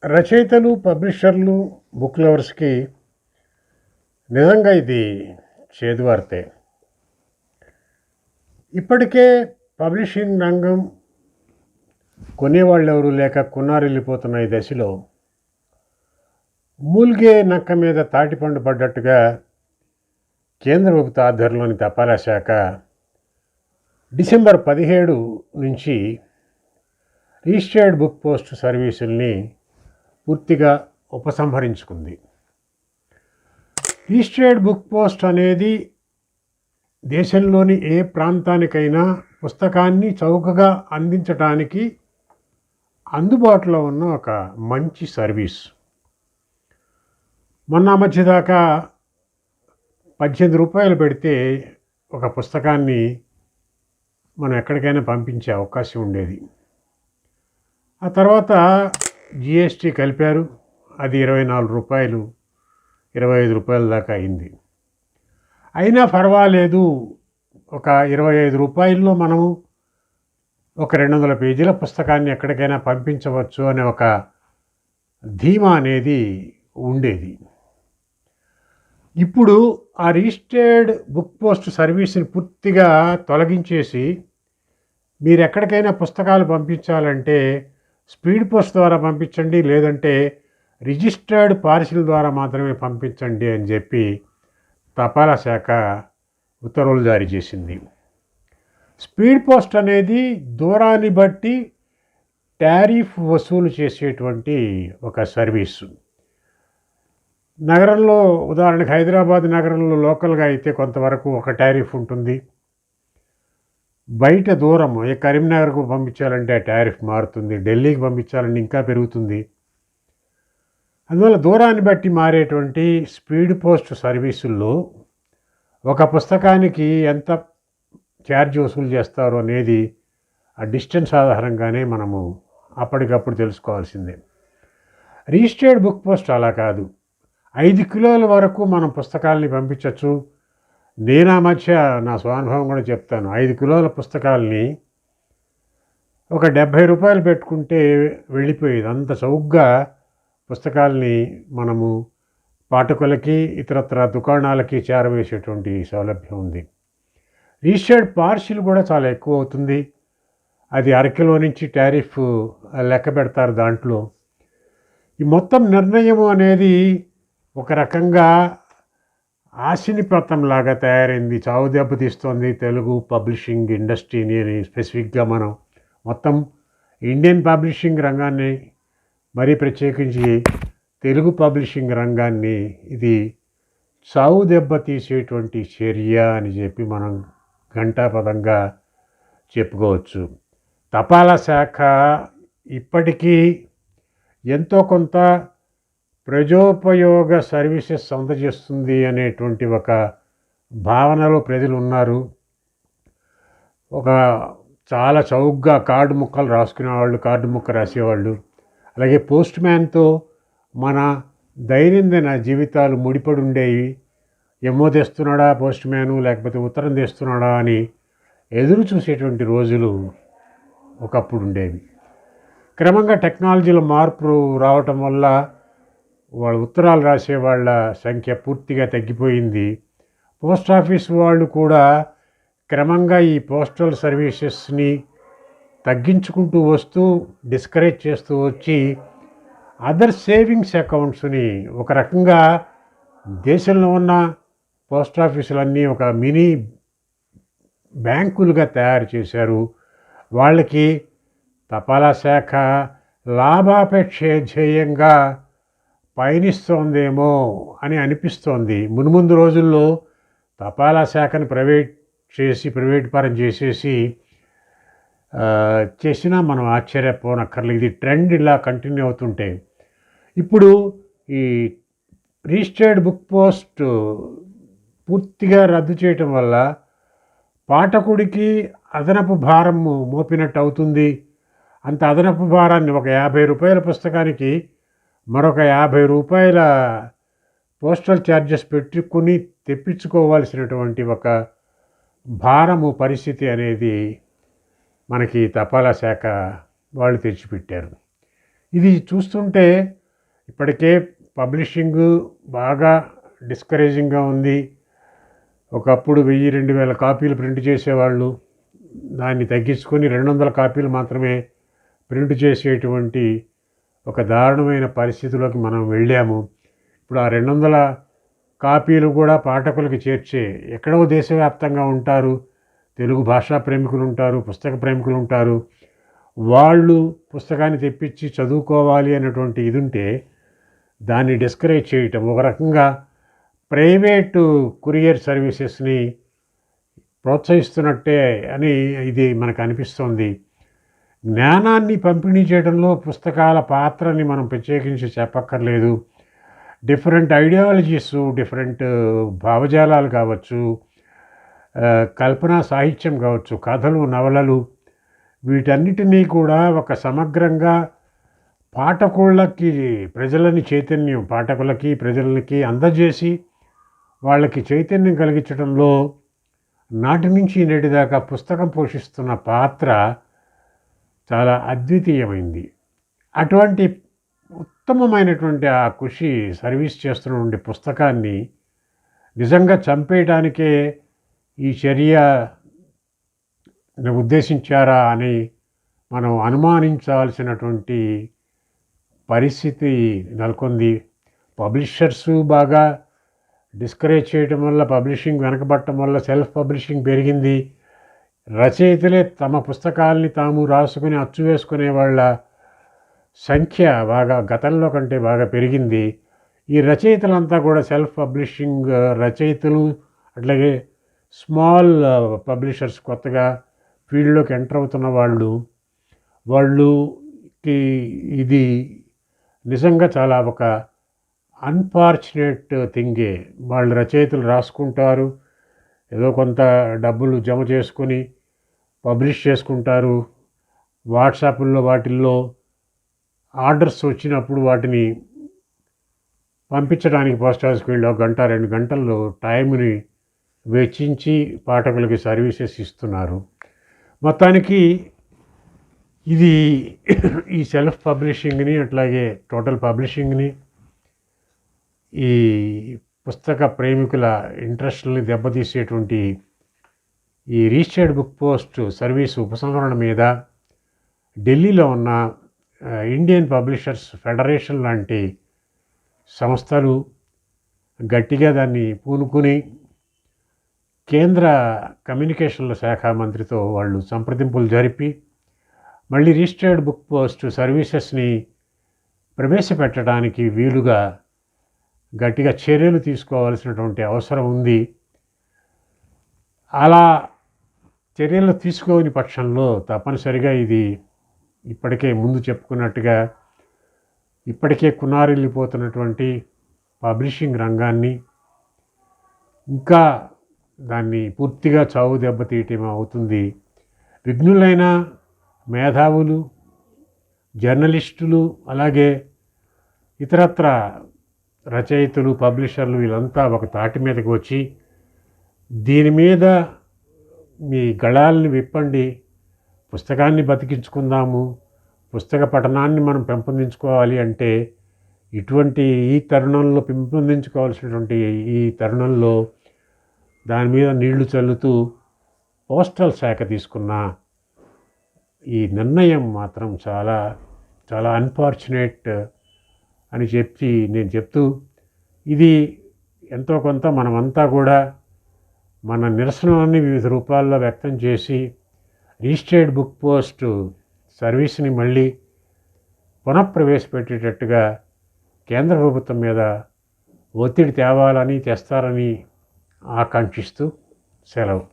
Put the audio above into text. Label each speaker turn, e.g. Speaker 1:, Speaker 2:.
Speaker 1: రచయితలు, పబ్లిషర్లు, బుక్ లవర్స్కి నిజంగా ఇది చేదు వార్తే. ఇప్పటికే పబ్లిషింగ్ రంగం కొనేవాళ్ళు ఎవరు లేక కొన్నారిల్లిపోతున్న ఈ దశలో మూల్గే నక్క మీద తాటిపండు పడ్డట్టుగా కేంద్ర ప్రభుత్వ ఆధ్వర్యంలోని తపాలా శాఖ డిసెంబర్ 17 నుంచి రిజిస్టర్డ్ బుక్ పోస్ట్ సర్వీసుల్ని పూర్తిగా ఉపసంహరించుకుంది. రిజిస్టర్డ్ బుక్ పోస్ట్ అనేది దేశంలోని ఏ ప్రాంతానికైనా పుస్తకాన్ని చౌకగా అందించడానికి అందుబాటులో ఉన్న ఒక మంచి సర్వీస్. మొన్న మధ్య దాకా 18 రూపాయలు పెడితే ఒక పుస్తకాన్ని మనం ఎక్కడికైనా పంపించే అవకాశం ఉండేది. ఆ తర్వాత జిఎస్టీ కలిపారు, అది 24 రూపాయలు 25 రూపాయల దాకా అయింది. అయినా పర్వాలేదు, ఒక 25 రూపాయల్లో మనము ఒక 200 పేజీల పుస్తకాన్ని ఎక్కడికైనా పంపించవచ్చు అనే ఒక ధీమా అనేది ఉండేది. ఇప్పుడు ఆ రిజిస్టర్డ్ బుక్ పోస్ట్ సర్వీస్ని పూర్తిగా తొలగించేసి మీరు ఎక్కడికైనా పుస్తకాలు పంపించాలంటే స్పీడ్ పోస్ట్ ద్వారా పంపించండి, లేదంటే రిజిస్టర్డ్ పార్సిల్ ద్వారా మాత్రమే పంపించండి అని చెప్పి తపాలా శాఖ ఉత్తర్వులు జారీ చేసింది. స్పీడ్ పోస్ట్ అనేది దూరాన్ని బట్టి టారిఫ్ వసూలు చేసేటువంటి ఒక సర్వీసు. నగరంలో ఉదాహరణకు హైదరాబాద్ నగరంలో లోకల్గా అయితే కొంతవరకు ఒక టారిఫ్ ఉంటుంది. బయట దూరం కరీంనగర్కు పంపించాలంటే ఆ టారిఫ్ మారుతుంది, ఢిల్లీకి పంపించాలంటే ఇంకా పెరుగుతుంది. అందువల్ల దూరాన్ని బట్టి మారేటువంటి స్పీడ్ పోస్ట్ సర్వీసుల్లో ఒక పుస్తకానికి ఎంత ఛార్జ్ వసూలు చేస్తారు అనేది ఆ డిస్టెన్స్ ఆధారంగానే మనము అప్పటికప్పుడు తెలుసుకోవాల్సిందే. రిజిస్టర్డ్ బుక్ పోస్ట్ అలా కాదు, 5 కిలోల వరకు మనం పుస్తకాలని పంపించవచ్చు. నేను ఆ మధ్య నా స్వానుభవం కూడా చెప్తాను. 5 కిలోల పుస్తకాలని ఒక 70 రూపాయలు పెట్టుకుంటే వెళ్ళిపోయేది. అంత చౌకగా పుస్తకాలని మనము పాఠకులకి ఇతరత్ర దుకాణాలకి చేరవేసేటువంటి సౌలభ్యం ఉంది. రిజిస్టర్డ్ పార్సిల్ కూడా చాలా ఎక్కువ అవుతుంది. అది అరకిలో నుంచి టారిఫ్ లెక్క పెడతారు దాంట్లో. ఈ మొత్తం నిర్ణయం అనేది ఒక రకంగా ఆశీనిపతంలాగా తయారైంది. చావు దెబ్బతీస్తోంది తెలుగు పబ్లిషింగ్ ఇండస్ట్రీని అని స్పెసిఫిక్గా మనం మొత్తం ఇండియన్ పబ్లిషింగ్ రంగాన్ని, మరీ ప్రత్యేకించి తెలుగు పబ్లిషింగ్ రంగాన్ని ఇది చావు దెబ్బతీసేటువంటి చర్య అని చెప్పి మనం ఘంటాపదంగా చెప్పుకోవచ్చు. తపాలా శాఖ ఇప్పటికీ ఎంతో కొంత ప్రజోపయోగ సర్వీసెస్ అందజేస్తుంది అనేటువంటి ఒక భావనలో ప్రజలు ఉన్నారు. ఒక చాలా చౌకగా కార్డు ముక్కలు రాసుకునేవాళ్ళు, కార్డు ముక్క రాసేవాళ్ళు. అలాగే పోస్ట్ మ్యాన్తో మన దైనందిన జీవితాలు ముడిపడి ఉండేవి. ఏమో తెస్తున్నాడా పోస్ట్ మ్యాను, లేకపోతే ఉత్తరం తెస్తున్నాడా అని ఎదురు చూసేటువంటి రోజులు ఒకప్పుడు ఉండేవి. క్రమంగా టెక్నాలజీలో మార్పు రావటం వల్ల వాళ్ళ ఉత్తరాలు రాసే వాళ్ళ సంఖ్య పూర్తిగా తగ్గిపోయింది. పోస్ట్ ఆఫీస్ వాళ్ళు కూడా క్రమంగా ఈ పోస్టల్ సర్వీసెస్ని తగ్గించుకుంటూ వస్తూ డిస్కరేజ్ చేస్తూ వచ్చి అదర్ సేవింగ్స్ అకౌంట్స్ని ఒక రకంగా దేశంలో ఉన్న పోస్ట్ ఆఫీసులన్నీ ఒక మినీ బ్యాంకులుగా తయారు చేశారు. వాళ్ళకి తపాలా శాఖ లాభాపేక్ష ధ్యేయంగా పయనిస్తోందేమో అని అనిపిస్తోంది. మున్ముందు రోజుల్లో తపాలా శాఖను ప్రైవేట్ పరం చేసినా మనం ఆశ్చర్యపోనక్కర్లేదు. ఇది ట్రెండ్ ఇలా కంటిన్యూ అవుతుంటే ఇప్పుడు ఈ రిజిస్టర్డ్ బుక్ పోస్ట్ పూర్తిగా రద్దు చేయటం వల్ల పాఠకుడికి అదనపు భారం మోపినట్టు అవుతుంది. అంత అదనపు భారాన్ని ఒక 50 రూపాయల పుస్తకానికి మరొక 50 రూపాయల పోస్టల్ ఛార్జెస్ పెట్టుకుని తెప్పించుకోవాల్సినటువంటి ఒక భారము పరిస్థితి అనేది మనకి తపాలా శాఖ వాళ్ళు తెచ్చిపెట్టారు. ఇది చూస్తుంటే ఇప్పటికే పబ్లిషింగ్ బాగా డిస్కరేజింగ్గా ఉంది. ఒకప్పుడు 1000-2000 కాపీలు ప్రింట్ చేసేవాళ్ళు. దాన్ని తగ్గించుకొని 200 కాపీలు మాత్రమే ప్రింట్ చేసేటువంటి ఒక దారుణమైన పరిస్థితిలోకి మనం వెళ్ళాము. ఇప్పుడు ఆ 200 కాపీలు కూడా పాఠకులకి చేర్చే, ఎక్కడో దేశవ్యాప్తంగా ఉంటారు, తెలుగు భాషా ప్రేమికులు ఉంటారు, పుస్తక ప్రేమికులు ఉంటారు. వాళ్ళు పుస్తకాన్ని తెప్పించి చదువుకోవాలి అన్నటువంటి ఇది ఉంటే దాన్ని డిస్కరేజ్ చేయటం, ఒక రకంగా ప్రైవేటు కొరియర్ సర్వీసెస్ని ప్రోత్సహిస్తున్నట్టే అని ఇది మనకు అనిపిస్తోంది. జ్ఞానాన్ని పంపిణీ చేయడంలో పుస్తకాల పాత్రని మనం ప్రత్యేకించి చెప్పక్కర్లేదు. డిఫరెంట్ ఐడియాలజీస్, డిఫరెంట్ భావజాలాలు కావచ్చు, కల్పనా సాహిత్యం కావచ్చు, కథలు, నవలలు, వీటన్నిటినీ కూడా ఒక సమగ్రంగా పాఠకులకి ప్రజలకి అందజేసి వాళ్ళకి చైతన్యం కలిగించడంలో నాటి నుంచి నేటి దాకా పుస్తకం పోషిస్తున్న పాత్ర చాలా అద్వితీయమైంది. అటువంటి ఉత్తమమైనటువంటి ఆ కృషి సర్వీస్ చేస్తున్నటువంటి పుస్తకాన్ని నిజంగా చంపేయడానికే ఈ చర్య ఉద్దేశించారా అని మనం అనుమానించాల్సినటువంటి పరిస్థితి నెలకొంది. పబ్లిషర్సు బాగా డిస్కరేజ్ చేయటం వల్ల, పబ్లిషింగ్ వెనకబట్టడం వల్ల సెల్ఫ్ పబ్లిషింగ్ పెరిగింది. రచయితలే తమ పుస్తకాలని తాము రాసుకుని అచ్చు వేసుకునే వాళ్ళ సంఖ్య గతంలో కంటే బాగా పెరిగింది. ఈ రచయితలంతా కూడా సెల్ఫ్ పబ్లిషింగ్ రచయితలు, అట్లాగే స్మాల్ పబ్లిషర్స్, కొత్తగా ఫీల్డ్లోకి ఎంటర్ అవుతున్న వాళ్ళకి ఇది నిజంగా చాలా ఒక అన్ఫార్చునేట్ థింగే. వాళ్ళు రచయితలు రాసుకుంటారు, ఏదో కొంత డబ్బులు జమ చేసుకొని పబ్లిష్ చేసుకుంటారు. వాట్సాప్ల్లో వాటిల్లో ఆర్డర్స్ వచ్చినప్పుడు వాటిని పంపించడానికి పోస్ట్ ఆఫీస్కి వెళ్ళి 1 గంట 2 గంటల్లో టైంని వెచ్చించి పాఠకులకి సర్వీసెస్ ఇస్తున్నారు. మొత్తానికి ఇది ఈ సెల్ఫ్ పబ్లిషింగ్ని, అట్లాగే టోటల్ పబ్లిషింగ్ని, ఈ పుస్తక ప్రేమికుల ఇంట్రెస్ట్ని దెబ్బతీసేటువంటి ఈ రిజిస్టర్డ్ బుక్ పోస్ట్ సర్వీసు ఉపసంహరణ మీద ఢిల్లీలో ఉన్న ఇండియన్ పబ్లిషర్స్ ఫెడరేషన్ లాంటి సంస్థలు గట్టిగా దాన్ని పూనుకుని కేంద్ర కమ్యూనికేషన్ల శాఖ మంత్రితో వాళ్ళు సంప్రదింపులు జరిపి మళ్ళీ రిజిస్టర్డ్ బుక్ పోస్ట్ సర్వీసెస్ని ప్రవేశపెట్టడానికి వీలుగా గట్టిగా చర్యలు తీసుకోవాల్సినటువంటి అవసరం ఉంది. అలా చర్యలు తీసుకోని పక్షంలో తప్పనిసరిగా ఇది ఇప్పటికే ముందు చెప్పుకున్నట్టుగా ఇప్పటికే కునారిల్లిపోతున్నటువంటి పబ్లిషింగ్ రంగాన్ని ఇంకా దాన్ని పూర్తిగా చావు దెబ్బతీయటం అవుతుంది. విఘ్నులైన మేధావులు, జర్నలిస్టులు, అలాగే ఇతరత్ర రచయితలు, పబ్లిషర్లు వీళ్ళంతా ఒక తాటి మీదకి వచ్చి దీని మీద మీ గళాలని విప్పండి, పుస్తకాన్ని బతికించుకుందాము, పుస్తక పఠనాన్ని మనం పెంపొందించుకోవాలి అంటే ఇటువంటి ఈ తరుణంలో పెంపొందించుకోవాల్సినటువంటి ఈ తరుణంలో దాని మీద నీళ్లు చల్లుతూ పోస్టల్ శాఖ తీసుకున్న ఈ నిర్ణయం మాత్రం చాలా చాలా అన్ఫార్చునేట్ అని నేను చెప్తూ ఇది ఎంతో కొంత మనమంతా కూడా మన నిరసనని వివిధ రూపాల్లో వ్యక్తం చేసి రిజిస్టర్డ్ బుక్ పోస్ట్ సర్వీస్ని మళ్ళీ పునఃప్రవేశపెట్టేటట్టుగా కేంద్ర ప్రభుత్వం మీద ఒత్తిడి తెస్తారని ఆకాంక్షిస్తూ సెలవు.